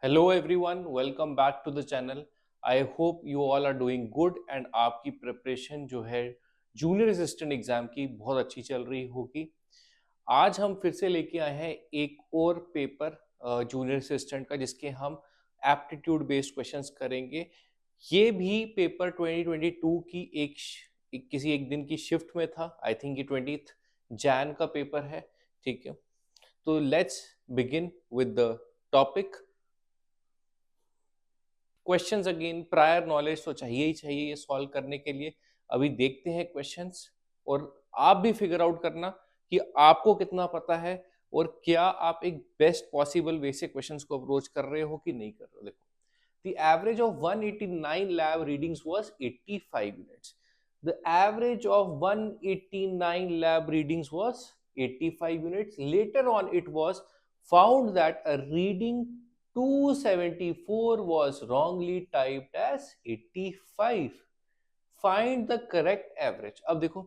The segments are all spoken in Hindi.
Hello everyone, welcome back to the channel. I hope you all are doing good and आपकी प्रिपरेशन जो है जूनियर असिस्टेंट एग्जाम की बहुत अच्छी चल रही होगी। आज हम फिर से लेके आए हैं एक और पेपर जूनियर असिस्टेंट का, जिसके हम एप्टीट्यूड बेस्ड क्वेश्चंस करेंगे। ये भी पेपर 2022 की किसी एक दिन की शिफ्ट में था। आई थिंक ये 20 जैन का पेपर है। ठीक है, तो let's begin with the topic. Questions again, prior knowledge तो चाहिए ही चाहिए ये सॉल्व करने के लिए। अभी देखते हैं क्वेश्चंस, और आप भी फिगर आउट करना कि आपको कितना पता है और क्या आप एक बेस्ट पॉसिबल वे से क्वेश्चंस को अप्रोच कर रहे हो कि नहीं कर रहे हो। देखो, the average of 189 lab readings was 85 units. The average of 189 lab readings was 85 units. Later on, it was found that a reading 274 was wrongly typed as 85. Find the correct average. अब देखो,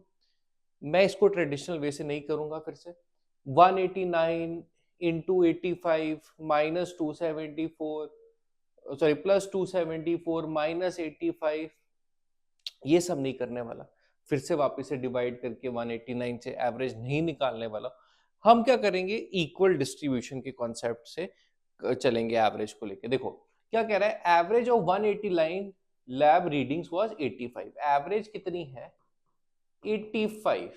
मैं इसको ट्रेडिशनल वे से नहीं करूंगा। फिर से 189 into 85 minus 274, sorry plus 274 minus 85, ये सब नहीं करने वाला। फिर से वापस से डिवाइड करके 189 से एवरेज नहीं निकालने वाला। हम क्या करेंगे, इक्वल डिस्ट्रीब्यूशन के कॉन्सेप्ट से चलेंगे एवरेज को लेके। देखो क्या कह रहा है, average of 189 lab readings was 85। Average कितनी है? 85।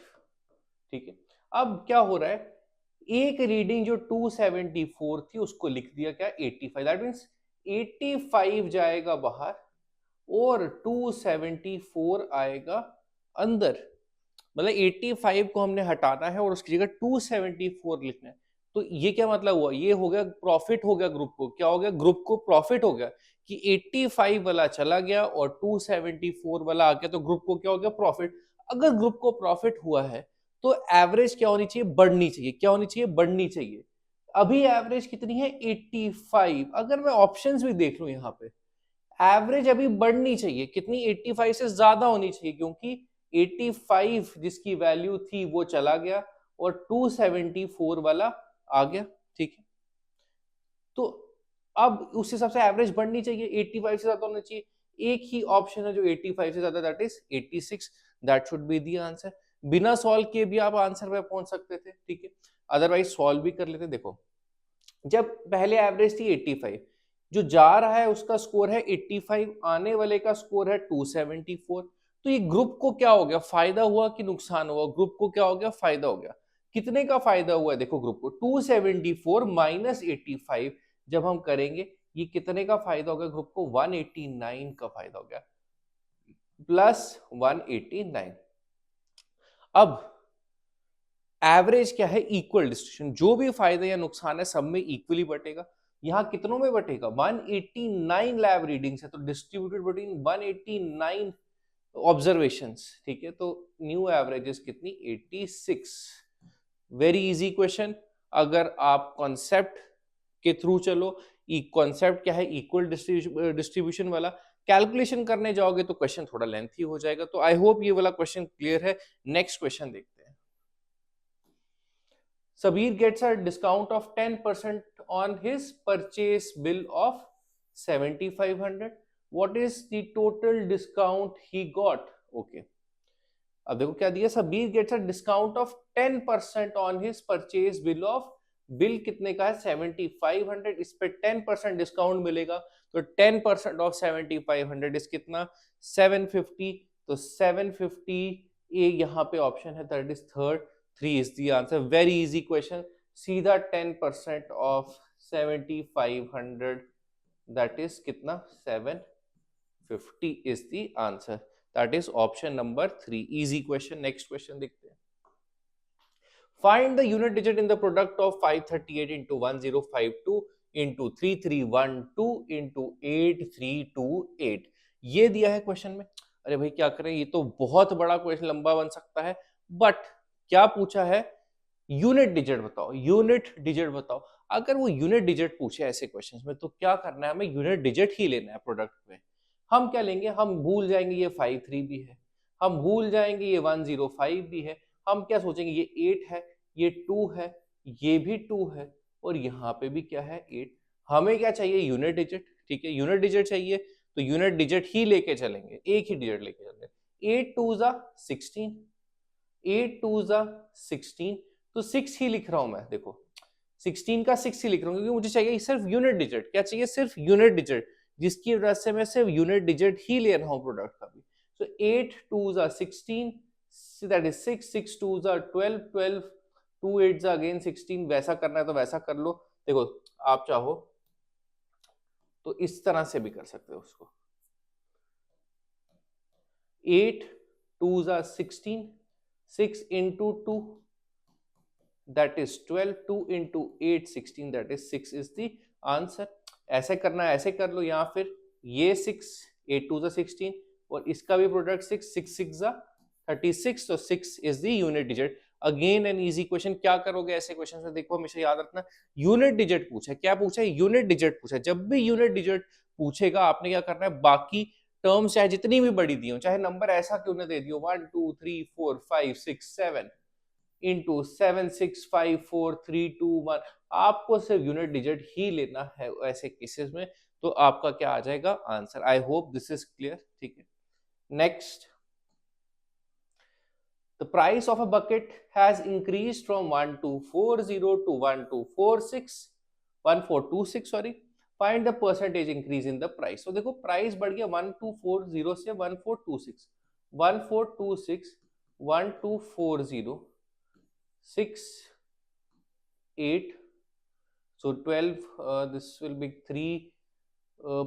ठीक है, अब क्या हो रहा है, एक रीडिंग जो 274 थी उसको लिख दिया क्या 85। दैट मीन्स 85 जाएगा बाहर और 274 आएगा अंदर। मतलब 85 को हमने हटाना है और उसकी जगह 274 लिखना है। तो ये क्या मतलब हुआ, ये हो गया प्रॉफिट हो गया ग्रुप को। क्या हो गया, ग्रुप को प्रॉफिट हो गया कि 85 वाला चला गया और 274 वाला आ गया, तो ग्रुप को क्या हो गया, प्रॉफिट। अगर ग्रुप को प्रॉफिट हुआ है तो एवरेज क्या होनी चाहिए, बढ़नी चाहिए। क्या होनी चाहिए, बढ़नी चाहिए। अभी एवरेज कितनी है, 85। अगर मैं ऑप्शंस भी देख लूं यहाँ पे, एवरेज अभी बढ़नी चाहिए। कितनी, 85 से ज्यादा होनी चाहिए, क्योंकि 85 जिसकी वैल्यू थी वो चला गया और 274 वाला आ गया। ठीक है, तो अब उस हिसाब से एवरेज बढ़नी चाहिए, 85 से ज्यादा होना चाहिए। एक ही ऑप्शन है जो 85 से ज्यादा, that is 86। That should be the answer. बिना सॉल्व किए भी आप आंसर पे पहुंच सकते थे। ठीक है, अदरवाइज सॉल्व भी कर लेते। देखो, जब पहले एवरेज थी 85, जो जा रहा है उसका स्कोर है 85, आने वाले का स्कोर है 274। तो ये ग्रुप को क्या हो गया, फायदा हुआ कि नुकसान हुआ? ग्रुप को क्या हो गया, फायदा हो गया। कितने का फायदा हुआ है, देखो ग्रुप को 274 माइनस 85 जब हम करेंगे, ये कितने का फायदा हो गया ग्रुप को, 189 का फायदा हो गया, प्लस 189। अब एवरेज क्या है, इक्वल डिस्ट्रीब्यूशन। जो भी फायदा या नुकसान है सब में इक्वली बटेगा। यहां कितनों में बटेगा, 189 लैब रीडिंग्स है तो डिस्ट्रीब्यूटेड बिटवीन 189 ऑब्जर्वेशंस। ठीक है, तो न्यू एवरेजेस कितनी, 86। Very easy question. अगर आप कॉन्सेप्ट के थ्रू चलो, कॉन्सेप्ट क्या है, इक्वल डिस्ट्रीब्यूशन वाला, कैलकुलेशन करने जाओगे तो क्वेश्चन थोड़ा लेंथी हो जाएगा। तो आई होप ये वाला क्वेश्चन क्लियर है। नेक्स्ट क्वेश्चन देखते हैं। Sabir gets a discount of 10% on his purchase bill of 7,500. What is the total discount he got? Okay. अब देखो क्या दिया, Sabir gets a discount of 10% on his purchase bill of, bill कितने का है 7,500, इस पे 10% डिस्काउंट मिलेगा। तो 10% ऑफ 7,500 इज कितना, 750। तो 750 ए यहाँ पे ऑप्शन है, that is third, 3 is the answer. Very easy question. सीधा 10% ऑफ 7,500 दैट इज कितना, 750 is the answer. That is option number 3. Easy question. Next question देखते हैं। Find the unit digit in the product of 538 into 1052 into 3312 into 8328। ये दिया है क्वेश्चन में। अरे भाई क्या करें, ये तो बहुत बड़ा क्वेश्चन, लंबा बन सकता है। बट क्या पूछा है, यूनिट डिजिट बताओ, यूनिट डिजिट बताओ। अगर वो यूनिट डिजिट पूछे ऐसे क्वेश्चंस में तो क्या करना है, हमें यूनिट डिजिट ही लेना है प्रोडक्ट में। हम क्या लेंगे, हम भूल जाएंगे ये 53 भी है, हम भूल जाएंगे ये 105 भी है। हम क्या सोचेंगे, ये 8 है, ये 2 है, ये भी 2 है और यहाँ पे भी क्या है, 8। हमें क्या चाहिए, यूनिट डिजिट, ठीक है, यूनिट डिजिट चाहिए तो यूनिट डिजिट ही लेके चलेंगे, एक ही डिजिट लेके चलेंगे। 8 2 जा 16, 8 2 जा 16, तो 6 ही लिख रहा हूं मैं, देखो 16 का 6 ही लिख रहा हूं क्योंकि मुझे चाहिए सिर्फ यूनिट डिजिट। क्या चाहिए, सिर्फ यूनिट डिजिट, जिसकी वजह से मैं सिर्फ यूनिट डिजिट ही ले रहा हूं प्रोडक्ट का भी। सो 8 2 जा 16, दैट इज 6, 6 2 जा 12, 12 2 8 जा अगेन 16, वैसा करना है तो वैसा कर लो। देखो आप चाहो तो इस तरह से भी कर सकते हो उसको। 8 2 जा 16, 6 into 2 that is 12, 2 into 8 16, that is 6 is the answer। ऐसे करना है, ऐसे कर लो, या फिर ये 6 8 2 जा 16 और इसका भी प्रोडक्ट 6 6 6 जा 36, तो 6 is the unit digit। Again an easy question. क्या करोगे ऐसे क्वेश्चन से, देखो हमेशा याद रखना, यूनिट डिजिट पूछा है, क्या पूछा है, यूनिट डिजिट पूछा है। जब भी यूनिट डिजिट पूछेगा आपने क्या करना है, बाकी टर्म्स चाहे जितनी भी बड़ी दी हो, चाहे नंबर ऐसा क्यों ना दे दियो 1 2 3 4 5 6 7 इंटू 7 6 5 4 3 2 1, आपको सिर्फ यूनिट डिजिट ही लेना है ऐसे केसेस में, तो आपका क्या आ जाएगा answer. I hope this is clear, ठीक है। Next, the price of a bucket has increased from 1240 to 1246 1426, sorry, find the percentage increase in the price। तो देखो प्राइस बढ़ गया 1240 से 1426, 1426 1240 6 8, so 12, this will be 3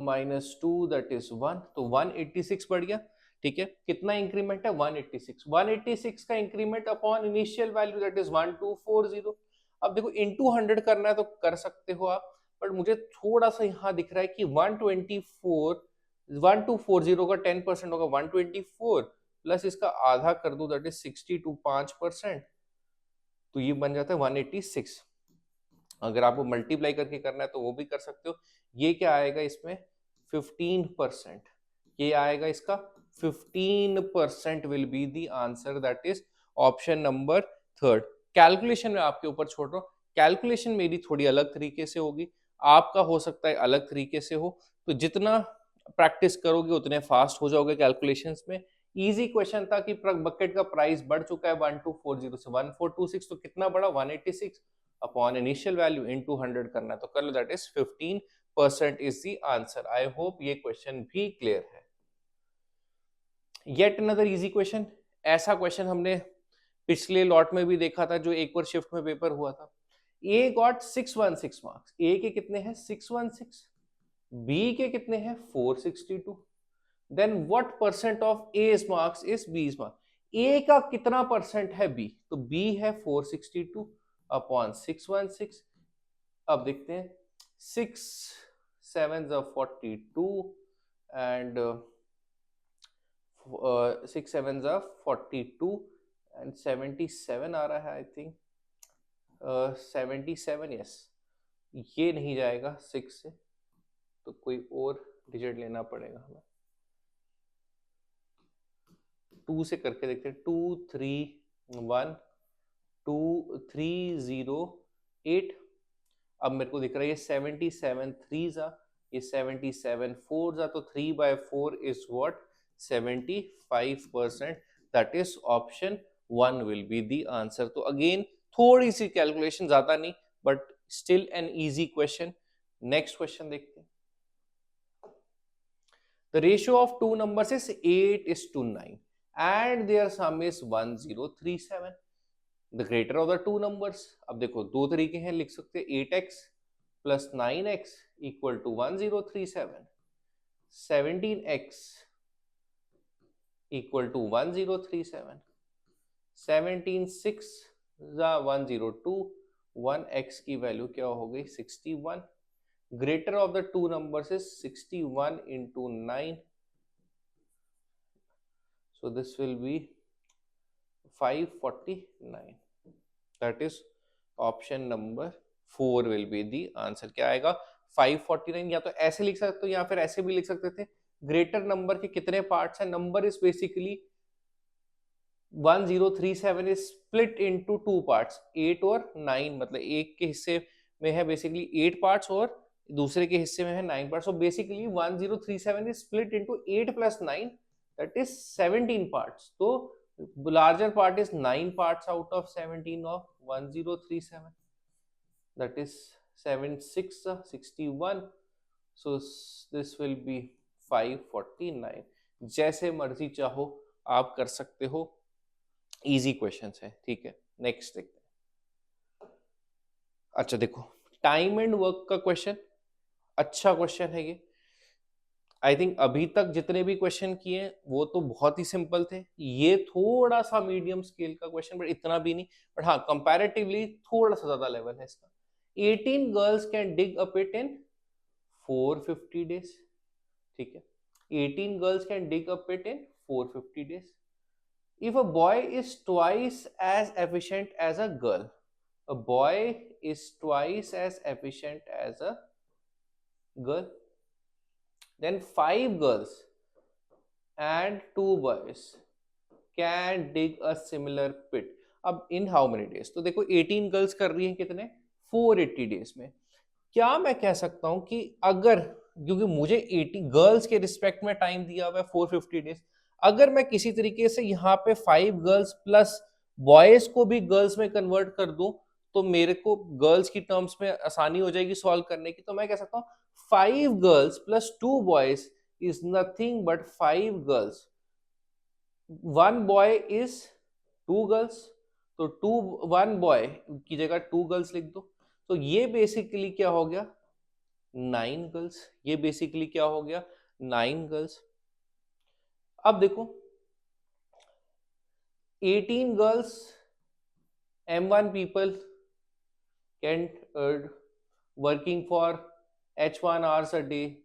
minus 2, that is 1, तो 186 बढ़ गया, ठीक है। कितना इंक्रीमेंट है, 186, 186 का increment upon initial value that is 1240। अब देखो इनटू 100 करना है तो कर सकते हो आप, बट मुझे थोड़ा सा यहाँ दिख रहा है कि 124 1240 का 10% होगा 124 प्लस इसका आधा कर दो दैट इज 62 5%, तो ये बन जाता है 186। अगर आपको मल्टीप्लाई करके करना है तो वो भी कर सकते हो। ये क्या आएगा इसमें 15%, ये आएगा इसका 15% will be the answer, that is option number third. Calculation में आपके ऊपर छोड़ रहा हूं, कैलकुलेशन मेरी थोड़ी अलग तरीके से होगी, आपका हो सकता है अलग तरीके से हो, तो जितना प्रैक्टिस करोगे उतने फास्ट हो जाओगे कैलकुलेशंस में। इजी क्वेश्चन था कि बकेट का प्राइस बढ़ चुका है 1240 से 1426, तो कितना बढ़ा 186 अपॉन इनिशियल वैल्यू इनटू 100 करना है तो कर लो, that is 15% is the answer. I hope ये क्वेश्चन भी क्लियर है। येट अनदर इजी क्वेश्चन, ऐसा क्वेश्चन हमने पिछले लॉट में भी देखा था जो एक बार शिफ्ट में पेपर हुआ था। ए गॉट 616 मार्क्स, ए के कितने हैं 616, बी के कितने हैं 462, then what percent of A's marks is B's marks. A का कितना परसेंट है बी, तो बी है 462 अपॉन 616। अब देखते हैं 6 7 42 एंड 6 7 42 एंड 77 आ रहा है, आई थिंक 77, यस, ये नहीं जाएगा 6 से, तो कोई और डिजिट लेना पड़ेगा हमें। 2 से करके देखते हैं, 2 3 1 2 3 0 8। अब मेरे को दिख रहा है ये 77 3 जा, ये 77 4 जा, तो 3/4 is what 75%, that is option 1 will be the answer. तो अगेन थोड़ी सी कैलकुलेशन, ज्यादा नहीं, but still an easy question. Next question देखते हैं। The ratio of two numbers is 8:9 and their sum is 1037। The greater of the two numbers, अब देखो दो तरीके हैं, लिख सकते हैं 8x plus 9x equal to 1037, 17x equal to 1037, 17 6 102, 1x की वैल्यू क्या हो गई 61। Greater of the two numbers is 61 into 9, so this will be 549, that is option number 4 will be the answer। क्या आएगा 549। या तो ऐसे लिख सकते हो या फिर ऐसे भी लिख सकते थे, ग्रेटर नंबर के कितने पार्ट्स हैं, number is basically 1037 is split into 2 parts 8 और 9, मतलब एक के हिस्से में है बेसिकली 8 पार्ट्स और दूसरे के हिस्से में है 9 part. So basically 1037 is split into 8 plus 9, that is 17 parts. तो larger part is 9 parts out of 17 of 1037, that is 7 6 61. So this will be 549. जैसे मर्जी चाहो आप कर सकते हो, इजी क्वेश्चंस है. ठीक है, नेक्स्ट देखते हैं. अच्छा देखो, टाइम एंड वर्क का क्वेश्चन, अच्छा क्वेश्चन है ये. आई थिंक अभी तक जितने भी क्वेश्चन किए वो तो बहुत ही सिंपल थे. ये थोड़ा सा मीडियम स्केल का क्वेश्चन, बट इतना भी नहीं. बट हाँ, कंपैरेटिवली थोड़ा सा ज्यादा लेवल है इसका. 18 girls can dig a pit in 450 days. ठीक है, 18 girls can dig a pit in 450 days. If a boy is twice as efficient as a girl, a boy is twice as efficient as a girl, then 5 girls and 2 boys can dig a similar pit. अब in how many days? तो देखो 18 गर्ल्स कर रही हैं कितने, 480 डेज में. क्या मैं कह सकता हूं कि अगर, क्योंकि मुझे 80 गर्ल्स के रिस्पेक्ट में टाइम दिया हुआ है 450 डेज, अगर मैं किसी तरीके से यहाँ पे 5 गर्ल्स प्लस बॉयज को भी गर्ल्स में कन्वर्ट कर दूं, तो मेरे को गर्ल्स की टर्म्स में आसानी हो जाएगी सॉल्व करने की. तो मैं कह सकता हूँ 5 girls plus 2 boys is nothing but 5 girls. 1 boy is 2 girls, तो 1 बॉय की जगह 2 गर्ल्स लिख दो. तो ये बेसिकली क्या हो गया, 9 गर्ल्स. ये बेसिकली क्या हो गया, 9 गर्ल्स. अब देखो 18 girls, M1 people can working for H1 hours a day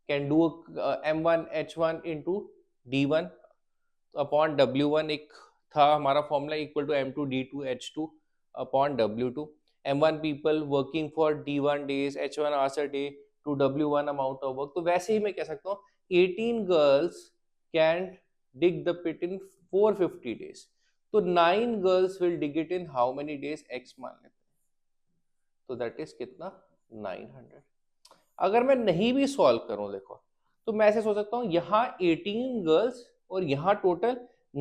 can do M1 H1 into D1 upon W1. एक था हमारा formula equal to M2 D2 H2 upon W2. M1 people working for D1 days, H1 hours a day to W1 amount of work. तो वैसे ही मैं कह सकता हूँ 18 girls can dig the pit in 450 days. तो 9 girls will dig it in how many days? X मान लेते हैं, तो that is कितना, 900. अगर मैं नहीं भी सॉल्व करूं देखो, तो मैं ऐसे सोच सकता हूँ यहाँ 18 गर्ल्स और यहाँ टोटल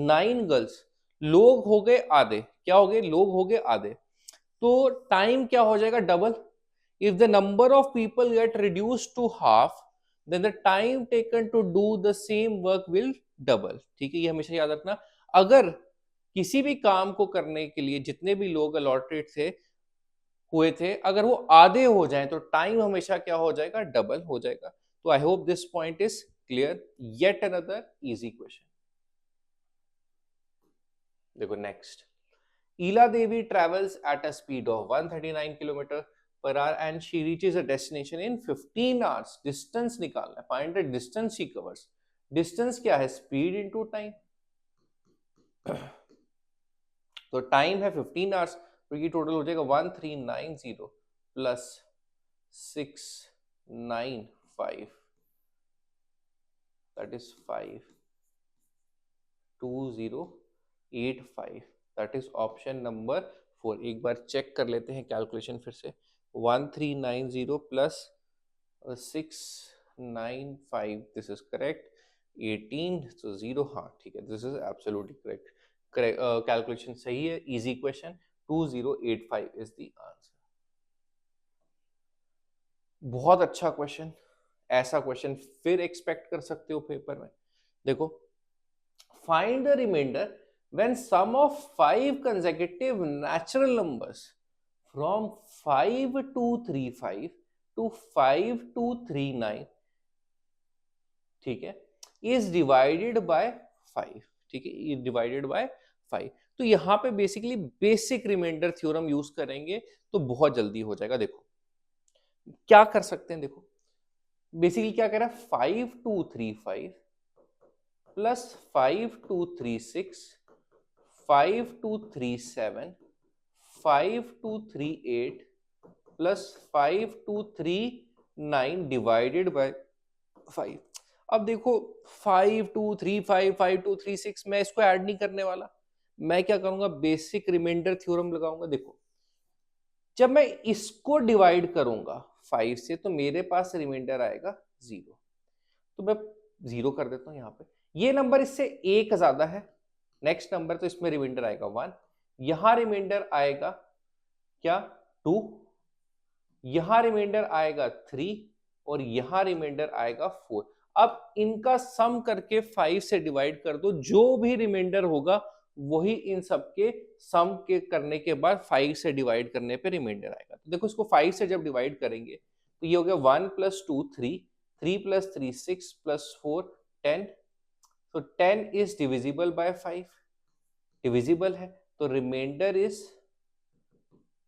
9 गर्ल्स, लोग हो गए आधे. क्या हो गए, लोग हो गए आधे. तो टाइम क्या हो जाएगा, double. If the number of people get reduce to half, then the time taken to do the same work will double. ठीक है, ये हमेशा याद रखना. अगर किसी भी काम को करने के लिए जितने भी लोग अलॉटेड हुए थे, अगर वो आधे हो जाएं तो टाइम हमेशा क्या हो जाएगा, डबल हो जाएगा. तो I hope this point is clear. Yet another easy question. देखो next. Ela Devi travels at a speed of 139 km per hour and she reaches a destination in 15 hours. Distance निकालना है, find the distance she covers. Distance क्या है, speed into time. तो टाइम है 15 hours, तो ये टोटल हो जाएगा 1390 plus 695, that is 52085. That is option number 4. एक बार चेक कर लेते हैं कैलकुलेशन फिर से. 1390 प्लस 695, दिस इज करेक्ट. 18 तो 0, हाँ ठीक है, this is absolutely correct. Calculation सही है, easy question. 2085 is the answer. बहुत अच्छा क्वेश्चन. ऐसा क्वेश्चन फिर एक्सपेक्ट कर सकते हो पेपर में. देखो, find the remainder when sum of 5 consecutive natural numbers from 5235 to 5239, ठीक है, is divided by 5. ठीक है, is divided by 5. तो यहां पे basically basic remainder theorem use करेंगे तो बहुत जल्दी हो जाएगा. देखो क्या कर सकते हैं, देखो बेसिकली क्या कह रहा है, 5235 प्लस 5236 5237 5238 प्लस 5239 डिवाइडेड बाय 5. अब देखो 5235 5236, मैं इसको ऐड नहीं करने वाला. मैं क्या करूंगा, बेसिक रिमाइंडर थ्योरम लगाऊंगा. देखो जब मैं इसको डिवाइड करूंगा 5 से, तो मेरे पास रिमाइंडर आएगा 0। तो मैं 0 कर देता हूँ यहाँ पे। ये नंबर इससे 1 ज्यादा है, नेक्स्ट नंबर, तो इसमें रिमाइंडर आएगा 1। यहाँ रिमाइंडर आएगा क्या 2, यहाँ रिमाइंडर आएगा 3 और यहाँ रिमाइंडर आएगा 4। अब इनका सम करके 5 से डिवाइड कर दो, जो भी रिमाइंडर होगा वही इन सब के सम के करने के बाद 5 से डिवाइड करने पे रिमाइंडर आएगा। तो देखो इसको 5 से जब डिवाइड करेंगे तो ये हो गया 1 + 2 3, 3 + 3 6 + 4 10। तो 10 इज डिविजिबल बाय 5, डिविजिबल है, तो रिमाइंडर इज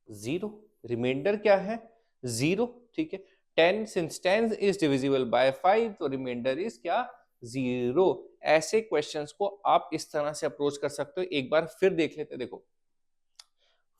0। रिमाइंडर क्या है 0, ठीक है। 10 सिंस 10 इज डिविजिबल बाय 5, तो रिमाइंडर इज क्या 0। ऐसे क्वेश्चंस को आप इस तरह से अप्रोच कर सकते हो। एक बार फिर देख लेते, देखो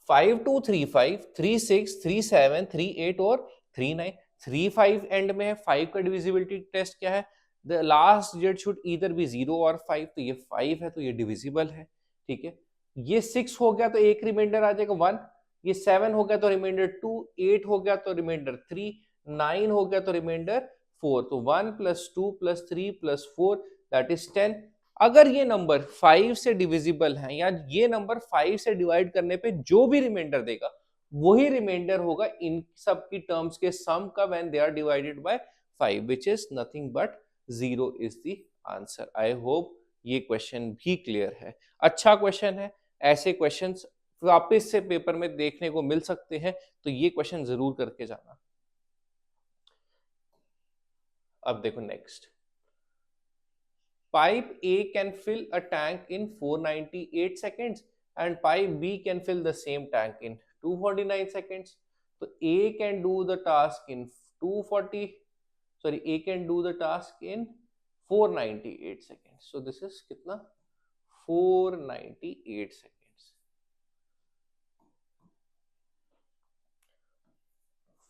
5 2 3 5 3 6 3 7 3 8 और 3 9, 3 5 एंड में है। 5 का डिविजिबिलिटी टेस्ट क्या है, the last digit should either be 0 और 5, तो ये 5 है तो ये डिविजिबल है, ठीक है। ये 6 हो गया तो एक रिमाइंडर आ जाएगा 1, ये 7 हो गया तो रिमाइंडर 2, 8 हो गया तो रिमाइंडर 3, 9 हो गया तो रिमाइंडर 4, तो 1 + 2 + 3 + 4 दैट इज 10। अगर ये नंबर 5 से डिविजिबल है या ये नंबर 5 से डिवाइड करने पे जो भी रिमाइंडर देगा वही रिमाइंडर होगा इन सब की टर्म्स के सम का when they are divided by 5, which is nothing but 0 is the answer. I hope ये क्वेश्चन भी क्लियर है। अच्छा क्वेश्चन है, ऐसे क्वेश्चंस वापस से पेपर में देखने को मिल सकते हैं, तो ये क्वेश्चन जरूर करके जाना। अब देखो next, pipe A can fill a tank in 498 seconds and pipe B can fill the same tank in 249 seconds. So A can do the task in 498 seconds. So this is कितना 498 seconds.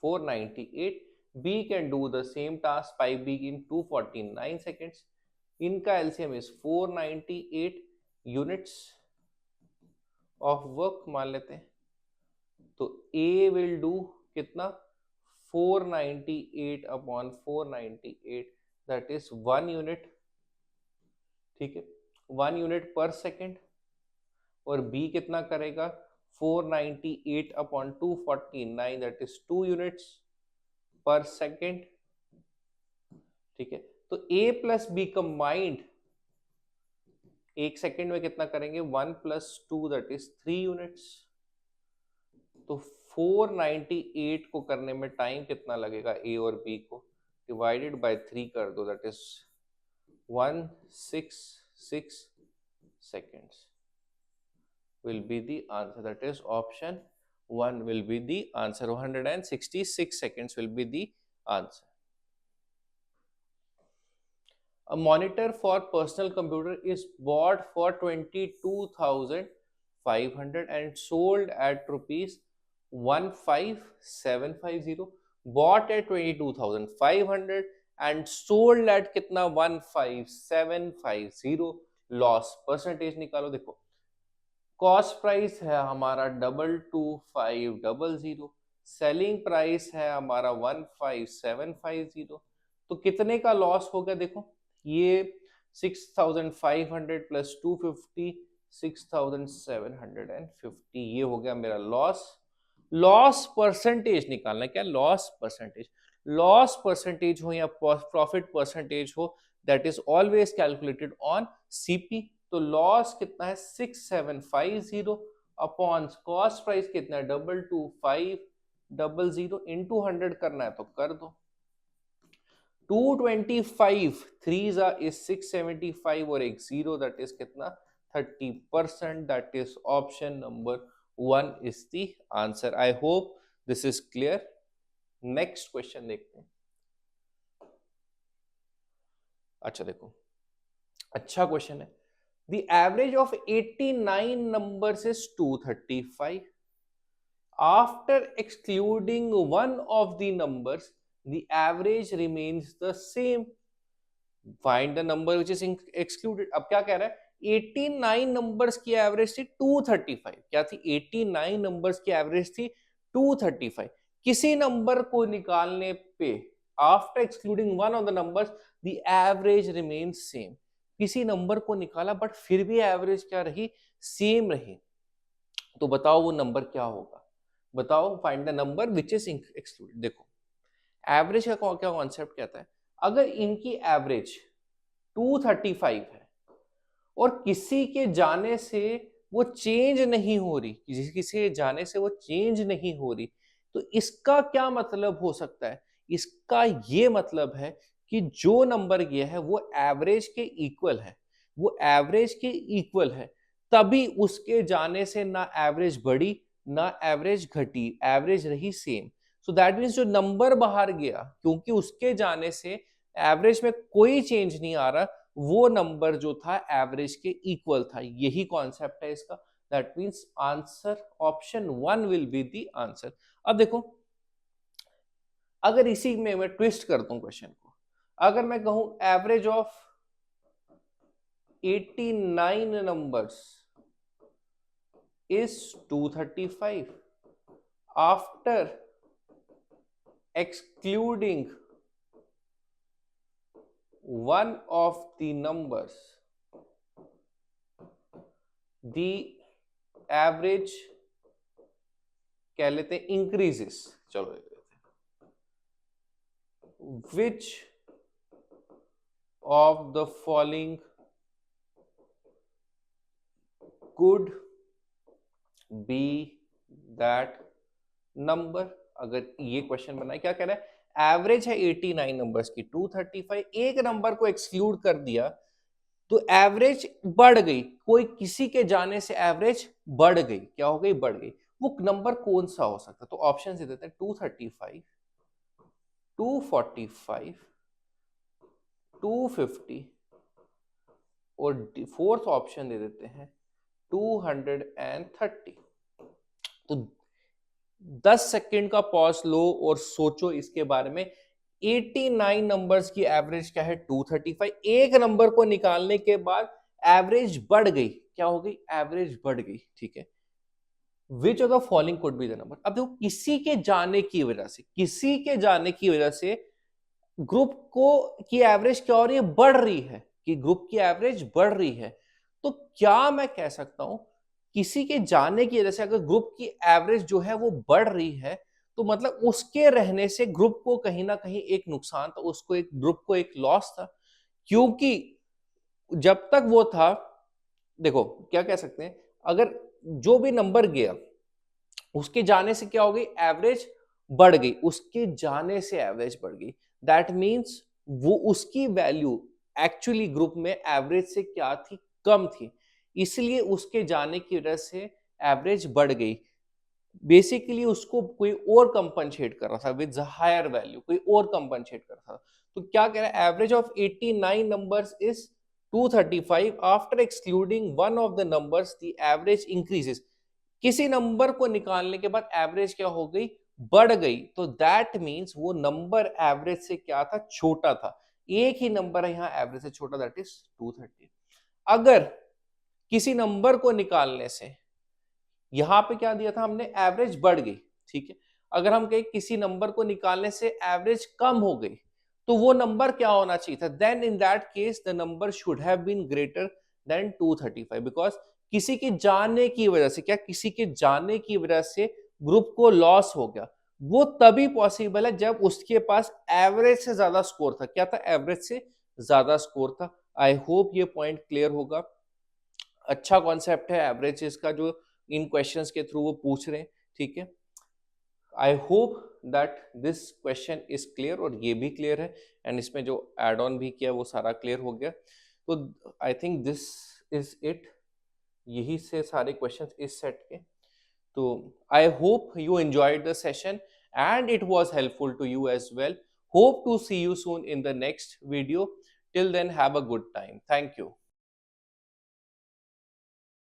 498. B can do the same task pipe B in 249 seconds. इनका LCM is 498 units of work मान लेते हैं, तो ए विल डू कितना 498 अपॉन 498 दैट इज 1 यूनिट, ठीक है, 1 यूनिट पर सेकेंड। और बी कितना करेगा 498 अपॉन 249 दैट इज 2 यूनिट्स पर सेकेंड, ठीक है। तो A + B कंबाइंड एक सेकेंड में कितना करेंगे 1 + 2 दैट इज 3 यूनिट्स। तो 498 को करने में टाइम कितना लगेगा A और B को डिवाइडेड बाय 3 कर दो that is 166 seconds will be the answer, that is option 1 will be the answer। 166 seconds will be the answer। A monitor for personal computer is bought for 22,500 and sold at rupees 15,750। Bought at 22,500 and sold at कितना 15,750। लॉस परसेंटेज निकालो। देखो कॉस्ट प्राइस है हमारा 22,500, सेलिंग प्राइस है हमारा 15,750, तो कितने का लॉस होगा देखो, ये 6,500 + 250 6,750, ये हो गया मेरा लॉस। लॉस परसेंटेज निकालना, क्या लॉस परसेंटेज, लॉस परसेंटेज हो या प्रॉफिट परसेंटेज हो that is always calculated on CP. तो लॉस कितना है 6,750 अपॉन कॉस्ट प्राइस कितना है 22,500 इंटू 100 करना है तो कर दो। 225 3s is 675 और एक 0 दैट इज कितना 30%, that is option number 1 is the answer। I hope this is clear। Next question देखते हैं। अच्छा देखो, अच्छा क्वेश्चन है। The average of 89 numbers is 235. After excluding one of the numbers, the average remains the same। Find the number which is excluded। अब क्या कह रहा है 89 नंबर्स की एवरेज थी 235। क्या थी 89 नंबर्स की एवरेज थी 235। किसी नंबर को निकालने पे after excluding one of the numbers the average remains same. किसी नंबर को निकाला बट फिर भी एवरेज क्या रही, सेम रही। तो बताओ वो नंबर क्या होगा, बताओ, find the number which is excluded. देखो एवरेज का क्या कॉन्सेप्ट कहता है, अगर इनकी एवरेज 235 है और किसी के जाने से वो चेंज नहीं हो रही, किसी के जाने से वो चेंज नहीं हो रही, तो इसका क्या मतलब हो सकता है, इसका ये मतलब है कि जो नंबर गया है वो एवरेज के इक्वल है, वो एवरेज के इक्वल है, तभी उसके जाने से ना एवरेज बढ़ी ना एवरेज घटी, एवरेज रही सेम। सो दैट मीन्स जो नंबर बाहर गया क्योंकि उसके जाने से एवरेज में कोई चेंज नहीं आ रहा, वो नंबर जो था एवरेज के इक्वल था। यही कॉन्सेप्ट है इसका। That means answer option 1 will be the answer. अब देखो अगर इसी में मैं ट्विस्ट करता हूं क्वेश्चन को, अगर मैं कहूं average of 89 numbers is 235 after excluding one of the numbers, the average कह लेते हैं increases, चलो which of the following could be that number। अगर ये क्वेश्चन बना है, क्या कह रहा है, एवरेज है 89 नंबर्स की 235, एक नंबर को एक्सक्लूड कर दिया तो एवरेज बढ़ गई, कोई किसी के जाने से एवरेज बढ़ गई, क्या हो गई, बढ़ गई। वो नंबर कौन सा हो सकता है, तो ऑप्शन दे देते हैं 235, 245, 250 और फोर्थ ऑप्शन दे देते हैं 230। तो 10 सेकंड का पॉज लो और सोचो इसके बारे में। 89 नंबर्स की एवरेज क्या है, 235, एक नंबर को निकालने के बाद एवरेज बढ़ गई, क्या हो गई, एवरेज बढ़ गई, ठीक है। Which of the following could be the number. अब देखो किसी के जाने की वजह से, किसी के जाने की वजह से ग्रुप को की एवरेज क्या हो रही है, बढ़ रही है, कि ग्रुप की एवरेज बढ़ रही है। तो क्या मैं कह सकता हूं किसी के जाने की वजह से अगर ग्रुप की एवरेज जो है वो बढ़ रही है, तो मतलब उसके रहने से ग्रुप को कहीं ना कहीं एक नुकसान था, उसको एक ग्रुप को एक लॉस था, क्योंकि जब तक वो था, देखो क्या कह सकते हैं, अगर जो भी नंबर गया उसके जाने से क्या हो गई, एवरेज बढ़ गई, उसके जाने से एवरेज बढ़ गई। दैट मीन्स वो उसकी वैल्यू एक्चुअली ग्रुप में एवरेज से क्या थी, कम थी, इसलिए उसके जाने की वजह से एवरेज बढ़ गई। बेसिकली उसको कोई और कंपनसेट कर रहा था विद हायर वैल्यू, कोई और कंपनसेट कर रहा था। तो क्या कह रहा है, average of 89 numbers is 235 after excluding one of the numbers the average increases. किसी नंबर को निकालने के बाद एवरेज क्या हो गई, बढ़ गई, तो दैट मींस वो नंबर एवरेज से क्या था, छोटा था। एक ही नंबर है यहाँ एवरेज से छोटा, दैट इज 230। अगर किसी नंबर को निकालने से, यहां पे क्या दिया था हमने, एवरेज बढ़ गई, ठीक है, अगर हम कहें किसी नंबर को निकालने से एवरेज कम हो गई, तो वो नंबर क्या होना चाहिए था, then in that case the number should have been greater than 235, because किसी के जाने की वजह से, क्या किसी के जाने की वजह से ग्रुप को लॉस हो गया, वो तभी पॉसिबल है जब उसके पास एवरेज से ज्यादा स्कोर था। क्या था, एवरेज से ज्यादा स्कोर था। आई होप ये पॉइंट क्लियर होगा। अच्छा कॉन्सेप्ट है एवरेजेस का जो इन क्वेश्चंस के थ्रू वो पूछ रहे हैं, ठीक है। I hope that this question is clear, और ये भी क्लियर है, एंड इसमें जो एड ऑन भी किया वो सारा क्लियर हो गया। तो I think this is it, यही से सारे क्वेश्चंस इस सेट के। तो आई hope you enjoyed the session and it was helpful to you as well. Hope to see you soon in the next video. Till then, have a good time. Thank you.